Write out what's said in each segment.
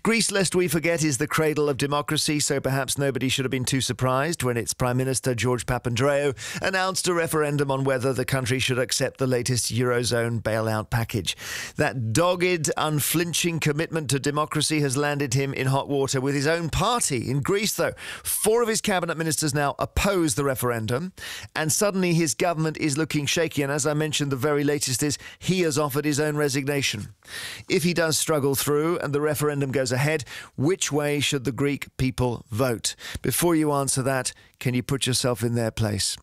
Greece, lest we forget, is the cradle of democracy, so perhaps nobody should have been too surprised when its Prime Minister, George Papandreou, announced a referendum on whether the country should accept the latest Eurozone bailout package. That dogged, unflinching commitment to democracy has landed him in hot water with his own party. In Greece, though, 4 of his cabinet ministers now oppose the referendum, and suddenly his government is looking shaky. And as I mentioned, the very latest is he has offered his own resignation. If he does struggle through and the referendum goes ahead, which way should the Greek people vote? Before you answer that, can you put yourself in their place?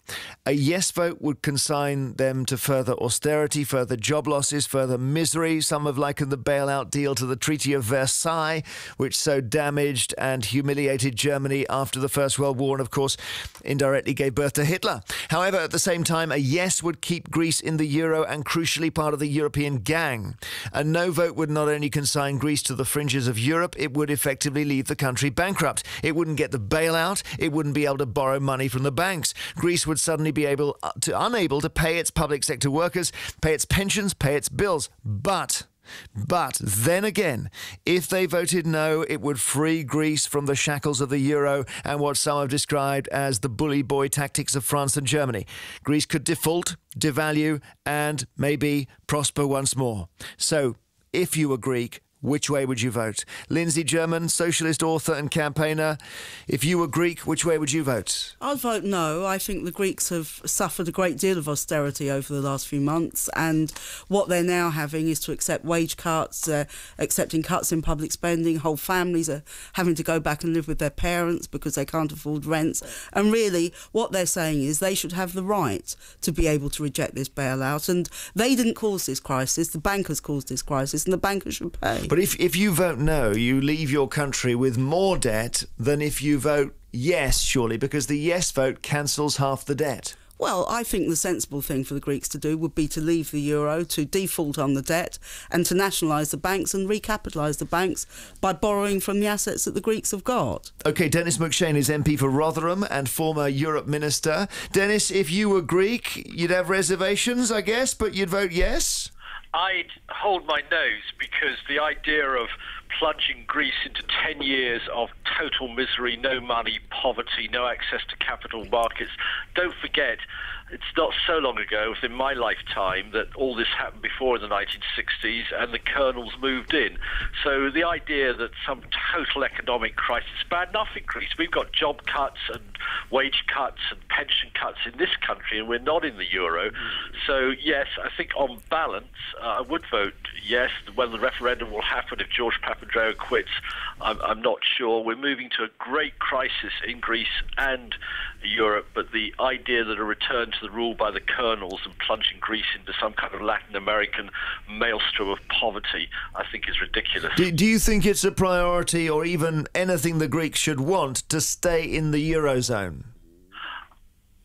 A yes vote would consign them to further austerity, further job losses, further misery. Some have likened the bailout deal to the Treaty of Versailles, which so damaged and humiliated Germany after the First World War and, of course, indirectly gave birth to Hitler. However, at the same time, a yes would keep Greece in the euro and, crucially, part of the European gang. A no vote would not only consign Greece to the fringes of Europe, it would effectively leave the country bankrupt. It wouldn't get the bailout. It wouldn't be able to borrow money from the banks. Greece would suddenly be unable to pay its public sector workers, pay its pensions, pay its bills. But then again, if they voted no, it would free Greece from the shackles of the euro and what some have described as the bully boy tactics of France and Germany. Greece could default, devalue, and maybe prosper once more. So, if you were Greek, which way would you vote? Lindsey German, socialist author and campaigner. If you were Greek, which way would you vote? I'd vote no. I think the Greeks have suffered a great deal of austerity over the last few months, and what they're now having is to accept wage cuts, accepting cuts in public spending. Whole families are having to go back and live with their parents because they can't afford rents. And really, what they're saying is they should have the right to be able to reject this bailout. And they didn't cause this crisis. The bankers caused this crisis, and the bankers should pay. But if you vote no, you leave your country with more debt than if you vote yes, surely, because the yes vote cancels half the debt. Well, I think the sensible thing for the Greeks to do would be to leave the euro, to default on the debt, and to nationalise the banks and recapitalise the banks by borrowing from the assets that the Greeks have got. OK, Dennis McShane is MP for Rotherham and former Europe Minister. Dennis, if you were Greek, you'd have reservations, I guess, but you'd vote yes? I'd hold my nose, because the idea of plunging Greece into 10 years of total misery, no money, poverty, no access to capital markets. Don't forget, it's not so long ago, within my lifetime, that all this happened before in the 1960s and the colonels moved in. So the idea that some total economic crisis is bad enough in Greece. We've got job cuts and wage cuts and pension cuts in this country, and we're not in the euro. So yes, I think on balance, I would vote yes. Whether the referendum will happen if George Papandreou quits, I'm not sure. We're moving to a great crisis in Greece and Europe, but the idea that a return to the rule by the colonels and plunging Greece into some kind of Latin American maelstrom of poverty, I think is ridiculous. Do you think it's a priority, or even anything the Greeks should want, to stay in the Eurozone?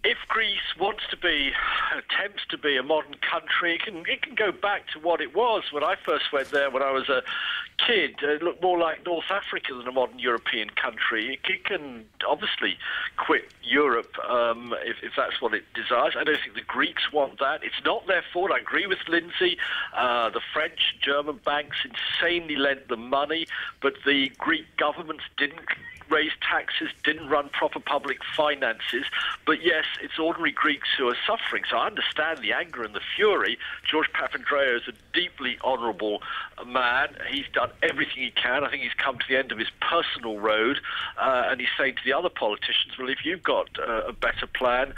If Greece attempts to be a modern country, it can go back to what it was when I first went there when I was a kid. It looked more like North Africa than a modern European country. It can obviously quit Europe if that's what it desires. I don't think the Greeks want that. It's not their fault. I agree with Lindsey. The French, German banks insanely lent them money, but the Greek governments didn't raise taxes, didn't run proper public finances. But yes, it's ordinary Greeks who are suffering. So I understand the anger and the fury. George Papandreou is a deeply honourable man. He's done everything he can. I think he's come to the end of his personal road, and he's saying to the other politicians, well, if you've got a better plan,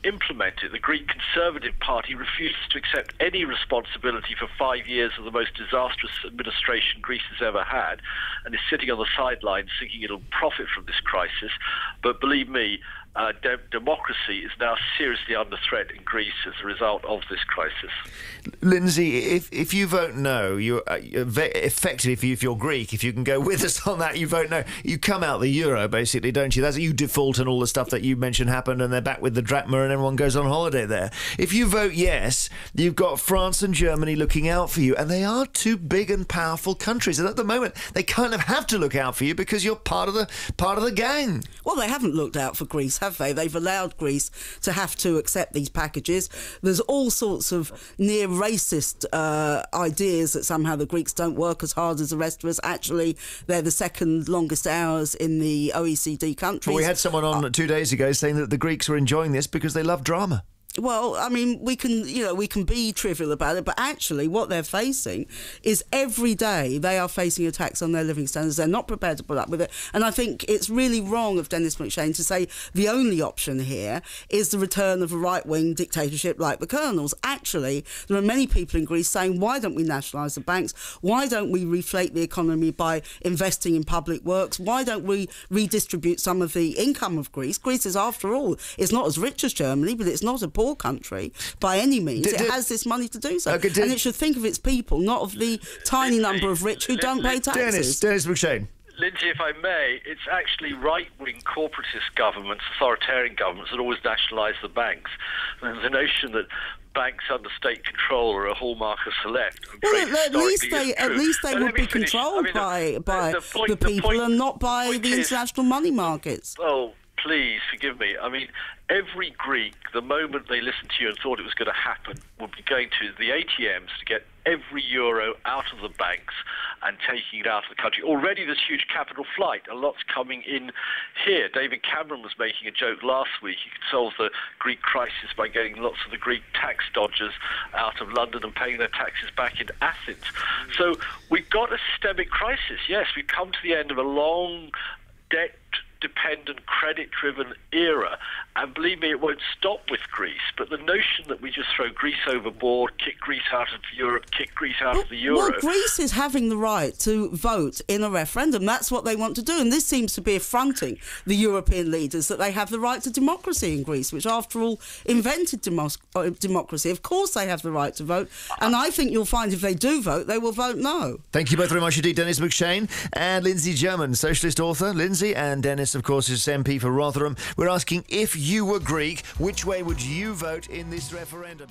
implement it. The Greek Conservative Party refuses to accept any responsibility for 5 years of the most disastrous administration Greece has ever had, and is sitting on the sidelines thinking it'll profit from this crisis. But believe me, democracy is now seriously under threat in Greece as a result of this crisis. Lindsey, if you vote no, you're effectively, if you're Greek, if you can go with us on that, you vote no. You come out the euro, basically, don't you? That's you default, and all the stuff that you mentioned happened, and they're back with the drachma, and everyone goes on holiday there. If you vote yes, you've got France and Germany looking out for you, and they are two big and powerful countries, and at the moment they kind of have to look out for you because you're part of the gang. Well, they haven't looked out for Greece, have have they? They've allowed Greece to have to accept these packages. There's all sorts of near racist ideas that somehow the Greeks don't work as hard as the rest of us. Actually, they're the second longest hours in the OECD countries. Well, we had someone on 2 days ago saying that the Greeks were enjoying this because they love drama. Well, I mean, we can be trivial about it, but actually what they're facing is every day they are facing attacks on their living standards. They're not prepared to put up with it. And I think it's really wrong of Dennis McShane to say the only option here is the return of a right-wing dictatorship like the Colonel's. Actually, there are many people in Greece saying, why don't we nationalise the banks? Why don't we reflate the economy by investing in public works? Why don't we redistribute some of the income of Greece? Greece is, after all, it's not as rich as Germany, but it's not a poor country by any means. It has this money to do so. Okay, and it should think of its people, not of the tiny number of rich who don't pay taxes. Dennis McShane. Lindsay, if I may, it's actually right-wing corporatist governments, authoritarian governments, that always nationalise the banks. And the notion that banks under state control are a hallmark of select. Well, at least they would be controlled by the people and not by the international money markets. Oh, please forgive me. I mean, every Greek, the moment they listened to you and thought it was going to happen, would be going to the ATMs to get every euro out of the banks and taking it out of the country. Already there's huge capital flight. A lot's coming in here. David Cameron was making a joke last week. You could solve the Greek crisis by getting lots of the Greek tax dodgers out of London and paying their taxes back in Athens. So we've got a systemic crisis. Yes, we've come to the end of a long debt-dependent, credit-driven era, and believe me, it won't stop with Greece, but the notion that we just throw Greece overboard, kick Greece out of Europe, kick Greece out of the euro... Well, Greece is having the right to vote in a referendum. That's what they want to do, and this seems to be affronting the European leaders, that they have the right to democracy in Greece, which, after all, invented democracy. Of course they have the right to vote, and I think you'll find if they do vote, they will vote no. Thank you both very much indeed, Dennis McShane and Lindsey German, socialist author. Lindsey, and Dennis, of course, is MP for Rotherham. We're asking, if you were Greek, which way would you vote in this referendum?